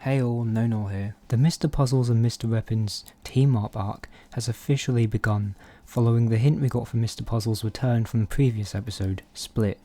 Hey all, No here. The Mr. Puzzles and Mr. Weapons team-up arc has officially begun, following the hint we got from Mr. Puzzles' return from the previous episode, Split.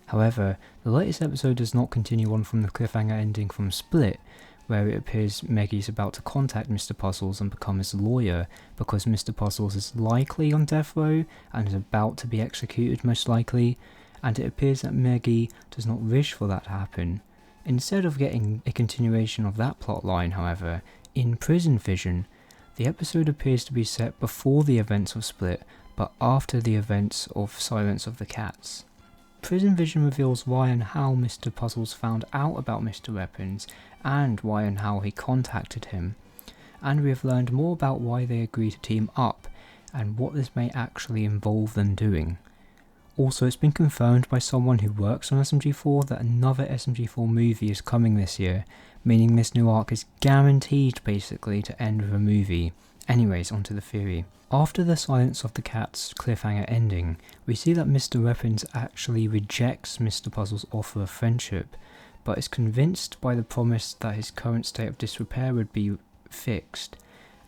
However, the latest episode does not continue on from the cliffhanger ending from Split, where it appears Maggie's about to contact Mr. Puzzles and become his lawyer, because Mr. Puzzles is likely on death row and is about to be executed most likely, and it appears that Maggie does not wish for that to happen. Instead of getting a continuation of that plotline, however, in PrisonVision, the episode appears to be set before the events of Split, but after the events of Silence of the Cats. PrisonVision reveals why and how Mr. Puzzles found out about Mr. Weapons, and why and how he contacted him, and we have learned more about why they agreed to team up, and what this may actually involve them doing. Also, it's been confirmed by someone who works on SMG4 that another SMG4 movie is coming this year, meaning this new arc is guaranteed basically to end with a movie. Anyways, onto the theory. After the Silence of the Cats cliffhanger ending, we see that Mr. Weapons actually rejects Mr. Puzzle's offer of friendship, but is convinced by the promise that his current state of disrepair would be fixed,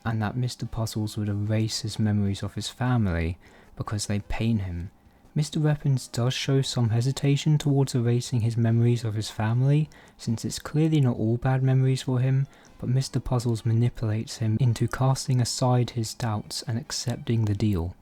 and that Mr. Puzzles would erase his memories of his family because they pain him. Mr. Weapons does show some hesitation towards erasing his memories of his family, since it's clearly not all bad memories for him, but Mr. Puzzles manipulates him into casting aside his doubts and accepting the deal.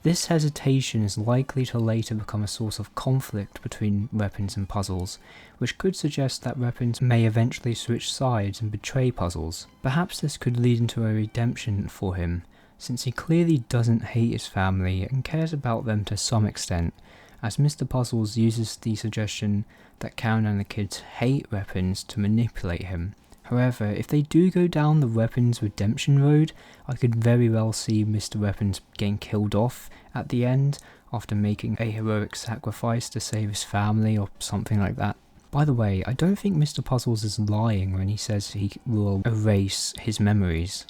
This hesitation is likely to later become a source of conflict between Weapons and Puzzles, which could suggest that Weapons may eventually switch sides and betray Puzzles. Perhaps this could lead into a redemption for him, since he clearly doesn't hate his family and cares about them to some extent, as Mr. Puzzles uses the suggestion that Karen and the kids hate Weapons to manipulate him. However, if they do go down the Weapons redemption road, I could very well see Mr. Weapons getting killed off at the end after making a heroic sacrifice to save his family or something like that. By the way, I don't think Mr. Puzzles is lying when he says he will erase his memories.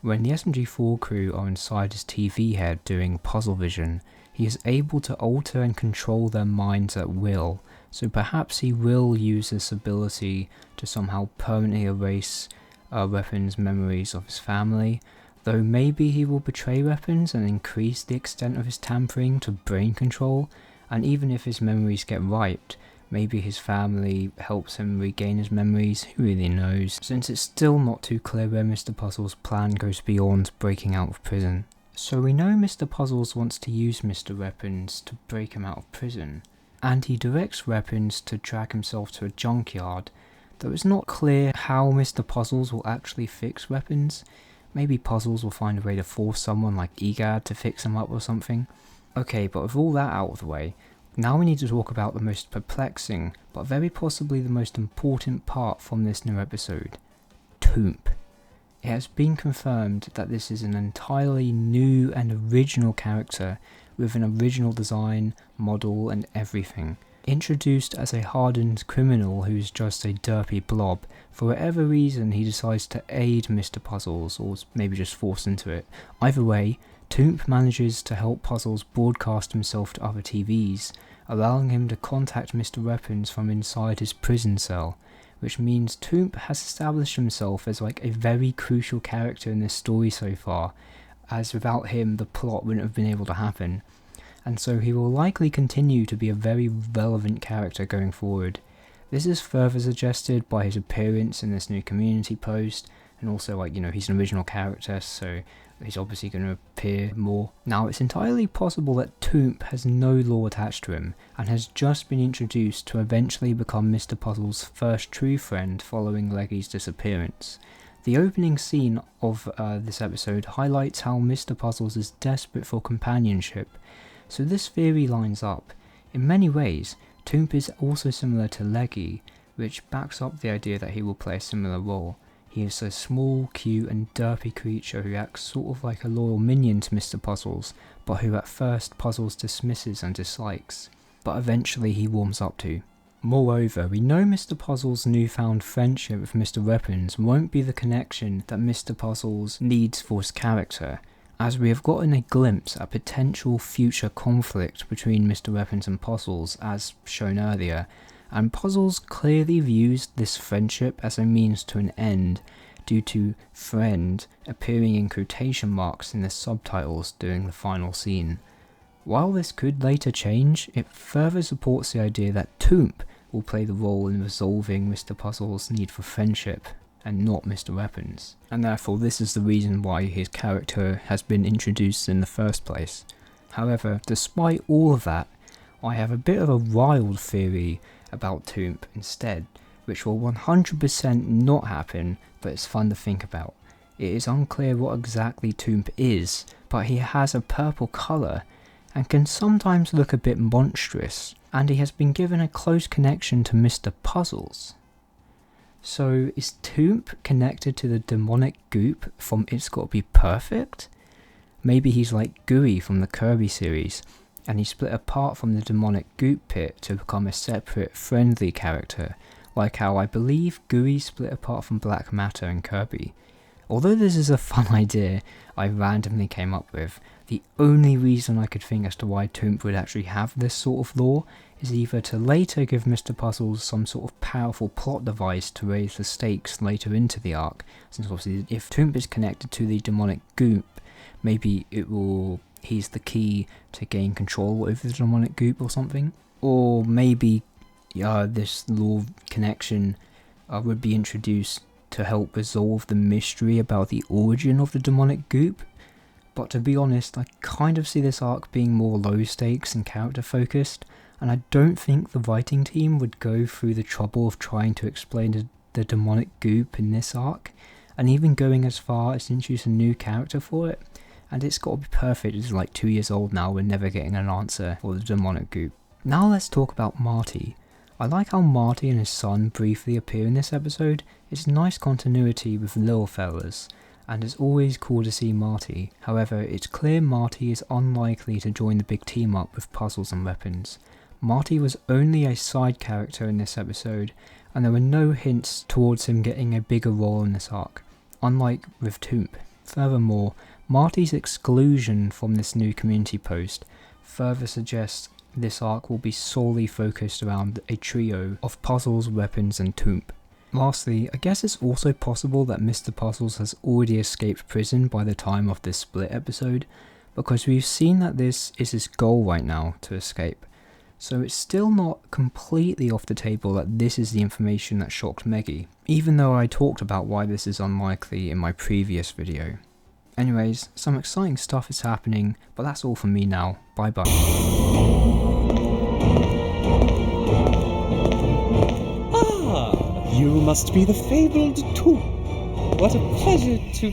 When the SMG4 crew are inside his TV head doing puzzle vision, he is able to alter and control their minds at will, so perhaps he will use this ability to somehow permanently erase Weapons' memories of his family, though maybe he will betray Weapons and increase the extent of his tampering to brain control, and even if his memories get wiped, maybe his family helps him regain his memories, who really knows, since it's still not too clear where Mr. Puzzles' plan goes beyond breaking out of prison. So we know Mr. Puzzles wants to use Mr. Weapons to break him out of prison, and he directs Weapons to drag himself to a junkyard, though it's not clear how Mr. Puzzles will actually fix Weapons. Maybe Puzzles will find a way to force someone like Egad to fix him up or something. Okay, but with all that out of the way, now we need to talk about the most perplexing, but very possibly the most important part from this new episode, Toomp. It has been confirmed that this is an entirely new and original character with an original design, model and everything. Introduced as a hardened criminal who's just a derpy blob, for whatever reason he decides to aid Mr. Puzzles, or maybe just forced into it. Either way, Toomp manages to help Puzzles broadcast himself to other TVs, allowing him to contact Mr. Weapons from inside his prison cell, which means Toomp has established himself as like a very crucial character in this story so far, as without him the plot wouldn't have been able to happen, and so he will likely continue to be a very relevant character going forward. This is further suggested by his appearance in this new community post, and also he's an original character, so he's obviously going to appear more. Now, it's entirely possible that Toomp has no lore attached to him, and has just been introduced to eventually become Mr. Puzzle's first true friend following Leggy's disappearance. The opening scene of this episode highlights how Mr. Puzzles is desperate for companionship, so this theory lines up. In many ways, Toomp is also similar to Leggy, which backs up the idea that he will play a similar role. He is a small, cute and derpy creature who acts sort of like a loyal minion to Mr. Puzzles, but who at first Puzzles dismisses and dislikes, but eventually he warms up to. Moreover, we know Mr. Puzzles' newfound friendship with Mr. Weapons won't be the connection that Mr. Puzzles needs for his character, as we have gotten a glimpse at potential future conflict between Mr. Weapons and Puzzles, as shown earlier, and Puzzles clearly views this friendship as a means to an end due to friend appearing in quotation marks in the subtitles during the final scene. While this could later change, it further supports the idea that Toomp will play the role in resolving Mr. Puzzle's need for friendship, and not Mr. Wpnz. And therefore this is the reason why his character has been introduced in the first place. However, despite all of that, I have a bit of a wild theory about Toomp instead, which will 100% not happen, but it's fun to think about. It is unclear what exactly Toomp is, but he has a purple colour and can sometimes look a bit monstrous, and he has been given a close connection to Mr. Puzzles. So is Toomp connected to the demonic goop from It's Gotta Be Perfect? Maybe he's like Gooey from the Kirby series, and he split apart from the demonic goop pit to become a separate, friendly character, like how I believe Gooey split apart from Black Matter in Kirby. Although this is a fun idea I randomly came up with, the only reason I could think as to why Toomp would actually have this sort of lore is either to later give Mr. Puzzles some sort of powerful plot device to raise the stakes later into the arc, since obviously if Toomp is connected to the demonic goop, maybe he's the key to gain control over the demonic goop or something. Or maybe this lore connection would be introduced to help resolve the mystery about the origin of the demonic goop. But to be honest, I kind of see this arc being more low stakes and character focused, and I don't think the writing team would go through the trouble of trying to explain the demonic goop in this arc, and even going as far as to introduce a new character for it. And It's Gotta Be Perfect is like 2 years old now, we're never getting an answer for the demonic goop. Now let's talk about Marty. I like how Marty and his son briefly appear in this episode. It's nice continuity with little fellas, and it's always cool to see Marty. However, it's clear Marty is unlikely to join the big team up with Puzzles and Wpnz. Marty was only a side character in this episode, and there were no hints towards him getting a bigger role in this arc, unlike with Toomp. Furthermore, Marty's exclusion from this new community post further suggests this arc will be solely focused around a trio of Puzzles, Wpnz and Toomp. Lastly, I guess it's also possible that Mr. Puzzles has already escaped prison by the time of this split episode, because we've seen that this is his goal right now, to escape. So it's still not completely off the table that this is the information that shocked Meggy, even though I talked about why this is unlikely in my previous video. Anyways, some exciting stuff is happening, but that's all from me now. Bye bye. You must be the fabled Toomp. What a pleasure to...